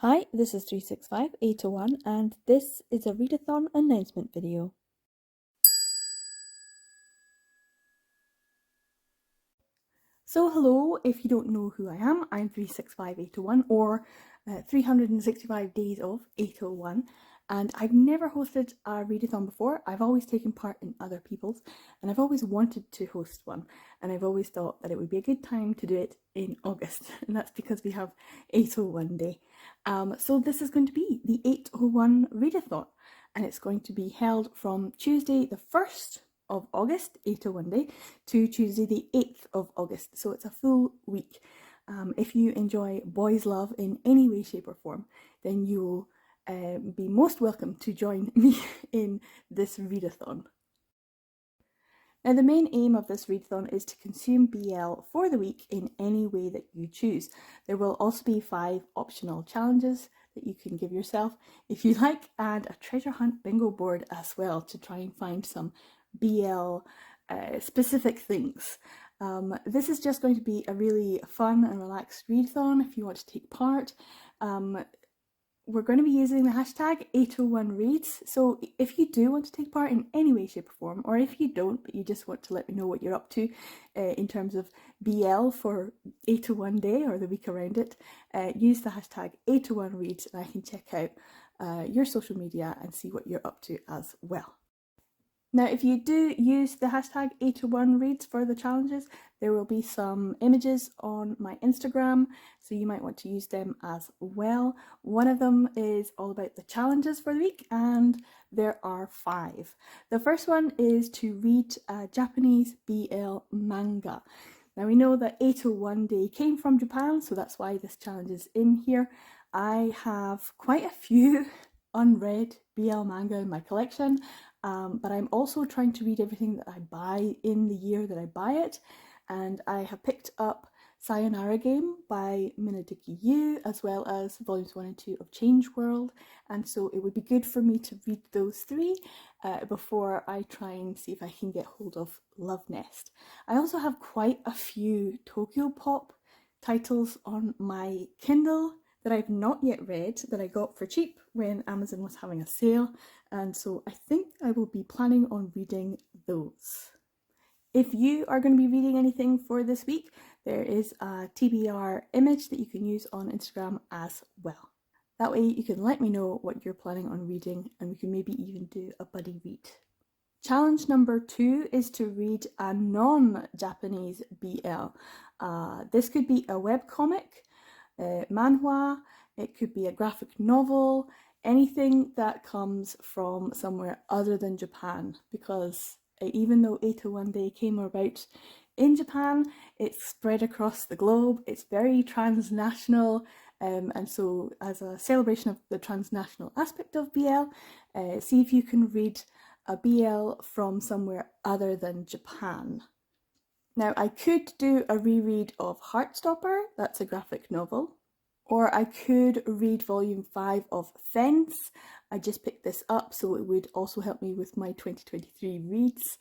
Hi, this is 365801 and this is a readathon announcement video. So hello, if you don't know who I am, I'm 365801 or 365 days of 801, and I've never hosted a readathon before. I've always taken part in other people's and I've always wanted to host one, and I've always thought that it would be a good time to do it in August, and that's because we have 801 day. So this is going to be the 801 readathon, and it's going to be held from Tuesday the 1st of August, 801 day, to Tuesday the 8th of August. So it's a full week. If you enjoy boys' love in any way, shape or form, then you'll be most welcome to join me in this readathon. Now, the main aim of this readathon is to consume BL for the week in any way that you choose. There will also be 5 optional challenges that you can give yourself if you like, and a treasure hunt bingo board as well to try and find some BL specific things. This is just going to be a really fun and relaxed readathon if you want to take part. We're going to be using the hashtag 801reads, so if you do want to take part in any way, shape or form, or if you don't but you just want to let me know what you're up to in terms of BL for 801 day or the week around it, use the hashtag 801reads and I can check out your social media and see what you're up to as well. Now, if you do use the hashtag 801reads for the challenges, there will be some images on my Instagram, so you might want to use them as well. One of them is all about the challenges for the week, and there are 5. The first one is to read a Japanese BL manga. Now, we know that 801 day came from Japan, so that's why this challenge is in here. I have quite a few unread BL manga in my collection, but I'm also trying to read everything that I buy in the year that I buy it, and I have picked up Sayonara Game by Minadiki Yu, as well as volumes 1 and 2 of Change World, and so it would be good for me to read those 3 before I try and see if I can get hold of Love Nest. I also have quite a few Tokyo Pop titles on my Kindle that I've not yet read, that I got for cheap when Amazon was having a sale, and so I think I will be planning on reading those. If you are going to be reading anything for this week, there is a TBR image that you can use on Instagram as well. That way you can let me know what you're planning on reading, and we can maybe even do a buddy read. Challenge number 2 is to read a non-Japanese BL. This could be a webcomic, manhwa, it could be a graphic novel, anything that comes from somewhere other than Japan, because even though 801 day came about in Japan, it's spread across the globe, it's very transnational, and so as a celebration of the transnational aspect of BL, see if you can read a BL from somewhere other than Japan. Now, I could do a reread of Heartstopper, that's a graphic novel, or I could read volume 5 of Fence. I just picked this up, so it would also help me with my 2023 reads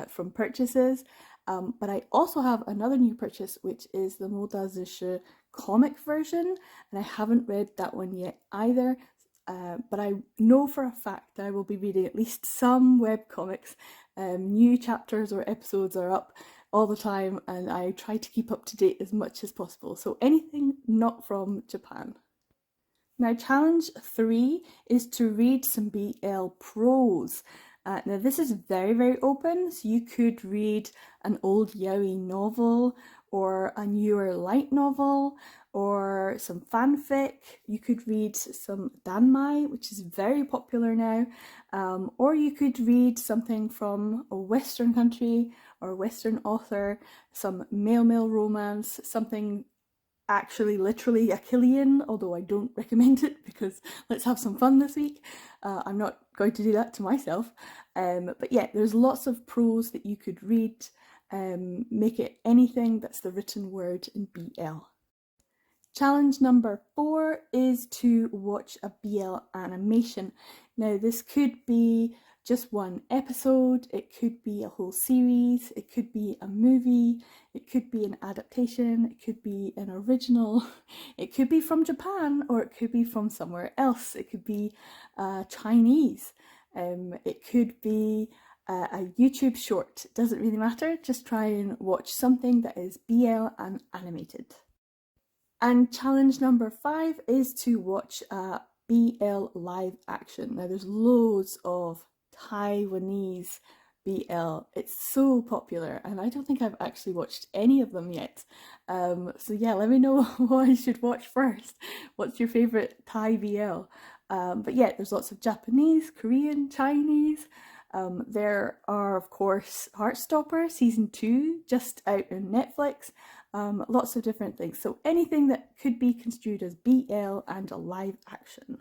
from purchases. But I also have another new purchase, which is the Moda Zushu comic version, and I haven't read that one yet either. But I know for a fact that I will be reading at least some webcomics. New chapters or episodes are up all the time, and I try to keep up to date as much as possible. So anything not from Japan. Now, challenge 3 is to read some BL prose. Now, this is very, very open, so you could read an old yaoi novel, or a newer light novel, or some fanfic. You could read some danmai, which is very popular now, or you could read something from a Western country or a Western author, some male romance, something actually literally a Killian, although I don't recommend it because let's have some fun this week. I'm not going to do that to myself. But yeah, there's lots of prose that you could read. Make it anything that's the written word in BL. Challenge number 4 is to watch a BL animation. Now, this could be just one episode, it could be a whole series, it could be a movie, it could be an adaptation, it could be an original, it could be from Japan, or it could be from somewhere else. It could be Chinese, it could be a YouTube short. It doesn't really matter, just try and watch something that is BL and animated. And challenge number 5 is to watch a BL live action. Now there's loads of Taiwanese BL. It's so popular, and I don't think I've actually watched any of them yet. So yeah, let me know what I should watch first. What's your favourite Thai BL? But yeah, there's lots of Japanese, Korean, Chinese. There are, of course, Heartstopper Season 2 just out on Netflix. Lots of different things. So anything that could be construed as BL and a live action.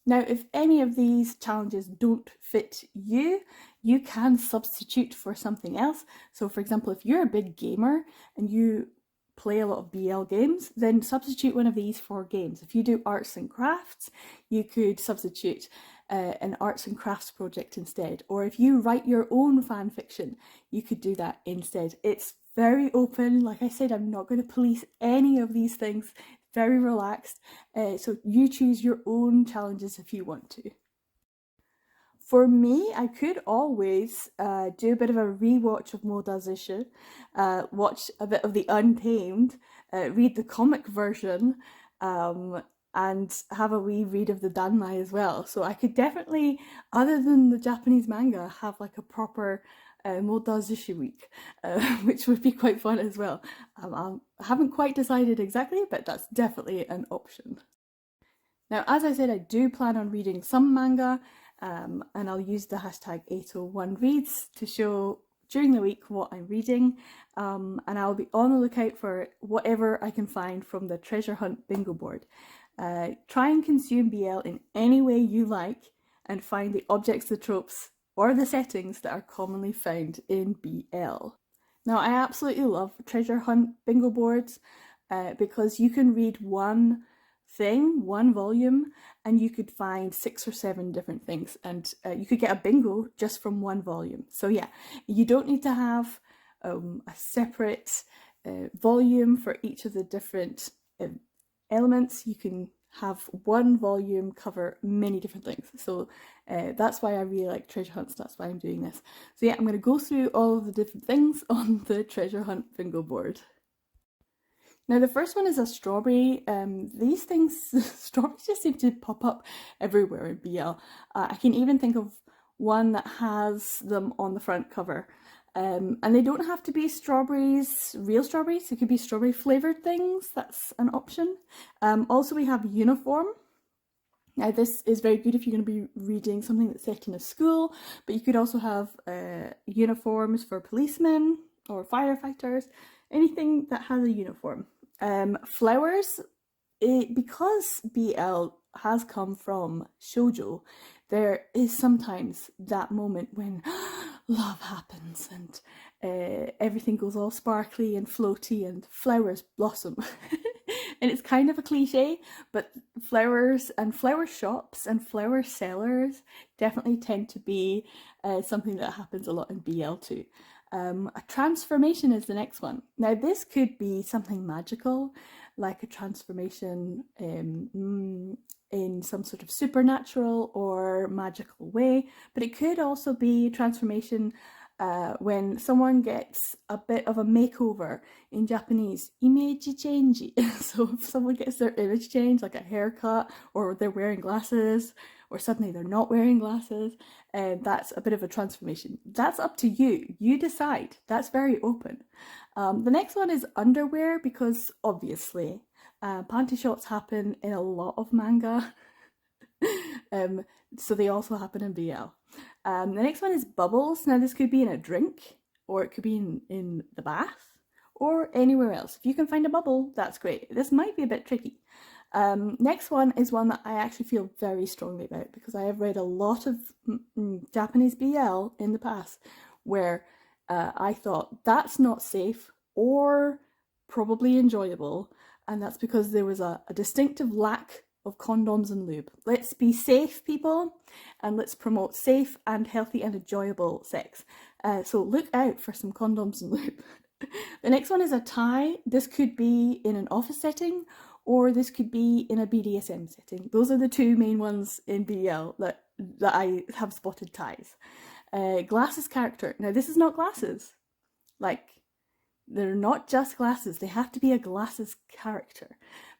Now, if any of these challenges don't fit you, you can substitute for something else. So for example, if you're a big gamer and you play a lot of BL games, then substitute one of these for games. If you do arts and crafts, you could substitute an arts and crafts project instead. Or if you write your own fan fiction, you could do that instead. It's very open. Like I said, I'm not going to police any of these things. Very relaxed. So you choose your own challenges if you want to. For me, I could always do a bit of a rewatch of Modazisha, watch a bit of The Untamed, read the comic version, and have a wee read of the Danmai as well. So I could definitely, other than the Japanese manga, have like a proper Modazisha week, which would be quite fun as well. I haven't quite decided exactly, but that's definitely an option. Now, as I said, I do plan on reading some manga, and I'll use the hashtag 801reads to show during the week what I'm reading, and I'll be on the lookout for whatever I can find from the treasure hunt bingo board. Try and consume BL in any way you like and find the objects, the tropes, or the settings that are commonly found in BL. Now, I absolutely love treasure hunt bingo boards because you can read one thing, one volume, and you could find 6 or 7 different things, and you could get a bingo just from one volume. So yeah, you don't need to have a separate volume for each of the different elements. You can have one volume cover many different things. So that's why I really like treasure hunts. That's why I'm doing this. So yeah, I'm going to go through all of the different things on the treasure hunt bingo board. Now the first one is a strawberry. These things, strawberries just seem to pop up everywhere in BL. I can even think of one that has them on the front cover. And they don't have to be strawberries, real strawberries. It could be strawberry flavoured things. That's an option. Also we have uniform. Now this is very good if you're going to be reading something that's set in a school, but you could also have uniforms for policemen or firefighters, anything that has a uniform. Flowers, because BL has come from shoujo, there is sometimes that moment when love happens and everything goes all sparkly and floaty and flowers blossom. And it's kind of a cliche, but flowers and flower shops and flower sellers definitely tend to be something that happens a lot in BL too. A transformation is the next one. Now this could be something magical, like a transformation in some sort of supernatural or magical way, but it could also be transformation when someone gets a bit of a makeover. In Japanese, image change. So if someone gets their image changed, like a haircut, or they're wearing glasses, or suddenly they're not wearing glasses, that's a bit of a transformation. That's up to you. You decide. That's very open. The next one is underwear, because obviously panty shots happen in a lot of manga. So they also happen in BL. The next one is bubbles. Now this could be in a drink, or it could be in the bath, or anywhere else. If you can find a bubble, that's great. This might be a bit tricky. Next one is one that I actually feel very strongly about, because I have read a lot of Japanese BL in the past where I thought that's not safe or probably enjoyable, and that's because there was a distinctive lack of condoms and lube. Let's be safe, people, and let's promote safe and healthy and enjoyable sex. So look out for some condoms and lube. The next one is a tie. This could be in an office setting, or this could be in a BDSM setting. Those are the two main ones in BL that I have spotted ties. Glasses character. Now this is not glasses. Like, they're not just glasses. They have to be a glasses character.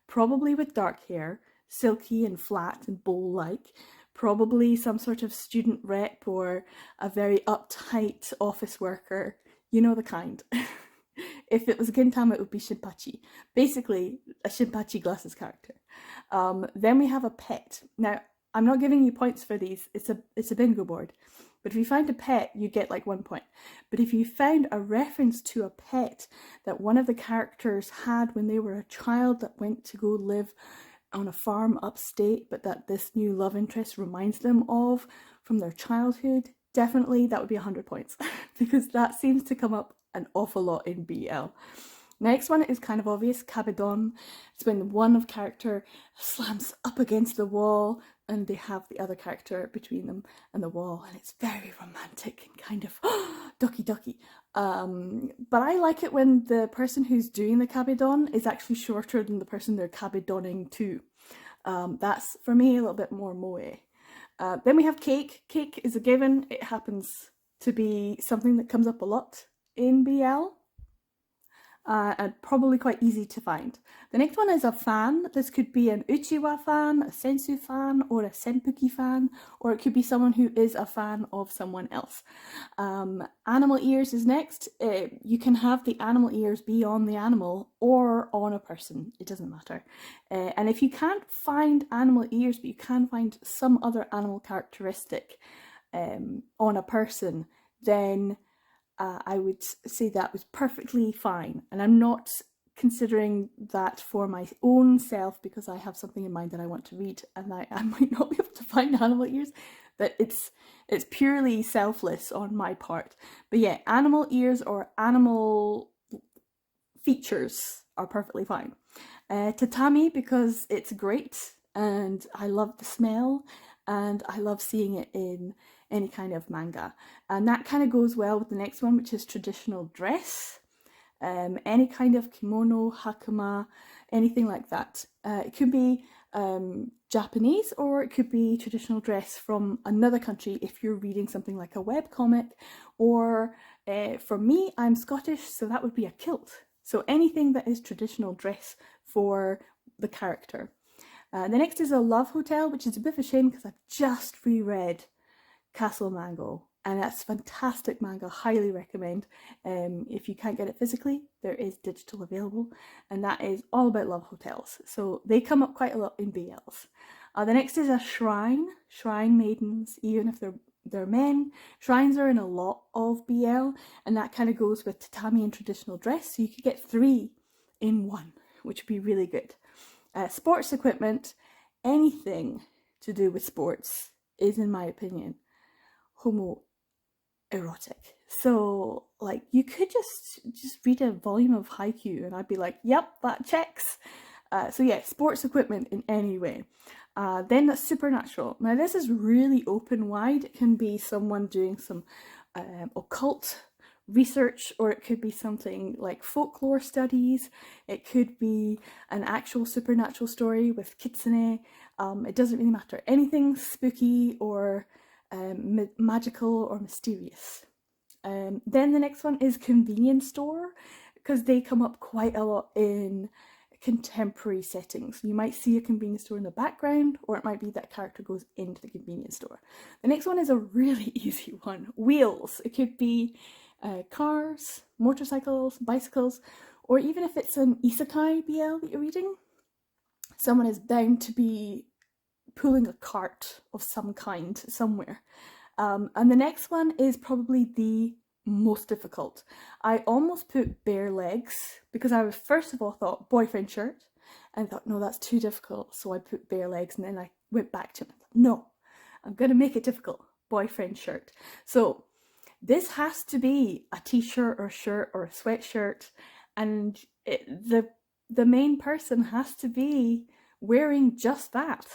Probably with dark hair, silky and flat and bowl-like. Probably some sort of student rep or a very uptight office worker. You know the kind. If it was Gintama, it would be Shinpachi. Basically, a Shinpachi glasses character. Then we have a pet. Now, I'm not giving you points for these. It's a bingo board. But if you find a pet, you get like 1 point. But if you found a reference to a pet that one of the characters had when they were a child that went to go live on a farm upstate, but that this new love interest reminds them of from their childhood, definitely that would be 100 points. Because that seems to come up an awful lot in BL. Next one is kind of obvious, kabedon. It's when one of character slams up against the wall and they have the other character between them and the wall, and it's very romantic and kind of doki doki. But I like it when the person who's doing the kabedon is actually shorter than the person they're kabedoning to. That's, for me, a little bit more moe. Then we have cake. Cake is a given. It happens to be something that comes up a lot in BL. And probably quite easy to find. The next one is a fan. This could be an Uchiwa fan, a Sensu fan, or a Senpuki fan, or it could be someone who is a fan of someone else. Animal ears is next. You can have the animal ears be on the animal or on a person. It doesn't matter. And if you can't find animal ears, but you can find some other animal characteristic on a person, then I would say that was perfectly fine. And I'm not considering that for my own self because I have something in mind that I want to read and I might not be able to find animal ears. That it's purely selfless on my part. But yeah, animal ears or animal features are perfectly fine. Tatami, because it's great and I love the smell and I love seeing it in any kind of manga. And that kind of goes well with the next one, which is traditional dress. Any kind of kimono, hakama, anything like that. It could be Japanese or it could be traditional dress from another country if you're reading something like a webcomic. Or for me, I'm Scottish, so that would be a kilt. So anything that is traditional dress for the character. The next is a love hotel, which is a bit of a shame because I've just reread Castle Mango, and that's fantastic manga, highly recommend. If you can't get it physically, there is digital available, and that is all about love hotels. So they come up quite a lot in BLs. The next is a shrine maidens, even if they're men. Shrines are in a lot of BL, and that kind of goes with tatami and traditional dress, so you could get 3 in 1, which would be really good. Sports equipment, anything to do with sports is, in my opinion, homoerotic. So, like, you could just read a volume of Haikyuu and I'd be like, yep, that checks. So yeah, sports equipment in any way. Then that's supernatural. Now this is really open wide. It can be someone doing some occult research, or it could be something like folklore studies. It could be an actual supernatural story with kitsune. It doesn't really matter. Anything spooky or magical or mysterious. Then the next one is convenience store, because they come up quite a lot in contemporary settings. You might see a convenience store in the background, or it might be that character goes into the convenience store. The next one is a really easy one. Wheels. It could be cars, motorcycles, bicycles, or even if it's an isekai BL that you're reading, someone is bound to be pulling a cart of some kind somewhere. And the next one is probably the most difficult. I almost put bare legs because I first of all thought boyfriend shirt and thought, no, that's too difficult. So I put bare legs, and then I went back to it and thought, no, I'm going to make it difficult. Boyfriend shirt. So this has to be a t-shirt or shirt or a sweatshirt, and the main person has to be wearing just that,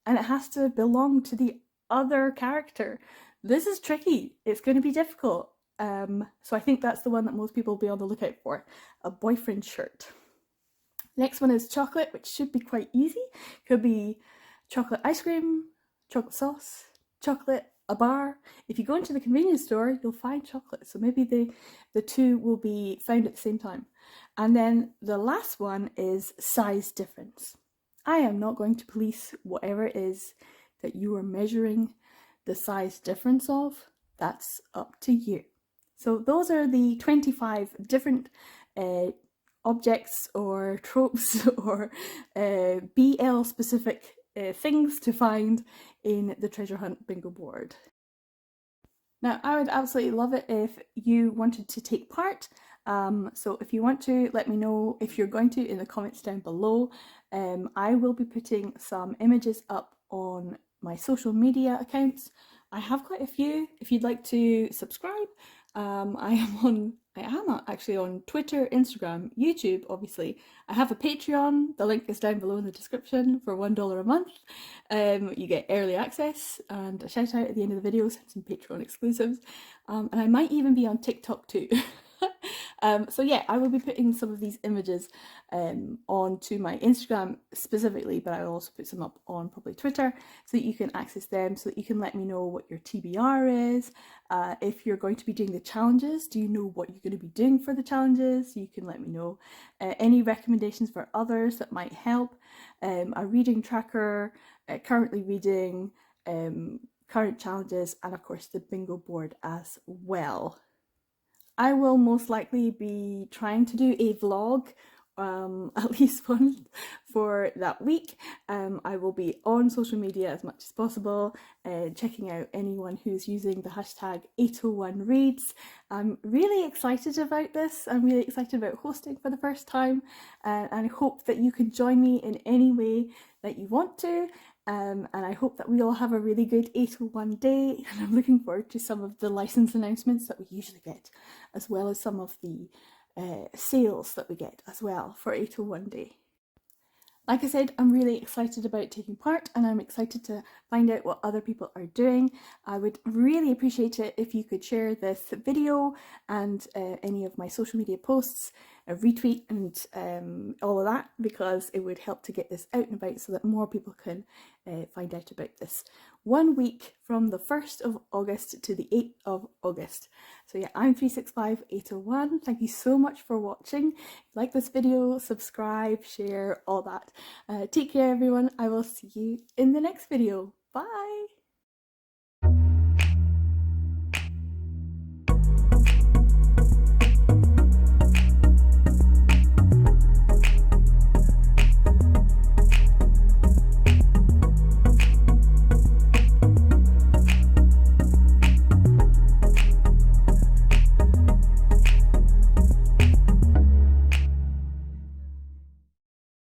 and it has to belong to the other character. This is tricky. It's going to be difficult. So I think that's the one that most people will be on the lookout for, a boyfriend shirt. Next one is chocolate, which should be quite easy. Could be chocolate ice cream, chocolate sauce, chocolate, a bar. If you go into the convenience store, you'll find chocolate. So maybe the two will be found at the same time. And then the last one is size difference. I am not going to police whatever it is that you are measuring the size difference of. That's up to you. So those are the 25 different objects or tropes or BL specific things to find in the treasure hunt bingo board. Now, I would absolutely love it if you wanted to take part. So if you want to, let me know if you're going to in the comments down below. I will be putting some images up on my social media accounts. I have quite a few. If you'd like to subscribe, I am actually on Twitter, Instagram, YouTube, obviously. I have a Patreon. The link is down below in the description for $1 a month. You get early access and a shout out at the end of the videos, some Patreon exclusives. And I might even be on TikTok too. So yeah, I will be putting some of these images onto my Instagram specifically, but I will also put some up on probably Twitter so that you can access them, so that you can let me know what your TBR is. If you're going to be doing the challenges, do you know what you're going to be doing for the challenges? You can let me know any recommendations for others that might help. A reading tracker, currently reading, current challenges, and of course the bingo board as well. I will most likely be trying to do a vlog, at least one for that week. I will be on social media as much as possible, checking out anyone who's using the hashtag 801reads. I'm really excited about this. I'm really excited about hosting for the first time, and I hope that you can join me in any way that you want to. And I hope that we all have a really good 801 day, and I'm looking forward to some of the license announcements that we usually get, as well as some of the sales that we get as well for 801 day. Like I said, I'm really excited about taking part, and I'm excited to find out what other people are doing. I would really appreciate it if you could share this video and any of my social media posts, retweet and all of that, because it would help to get this out and about so that more people can find out about this. 1 week from the 1st of August to the 8th of August. So yeah, I'm 365801. Thank you so much for watching. If you like this video, subscribe, share, all that. Take care everyone. I will see you in the next video. Bye!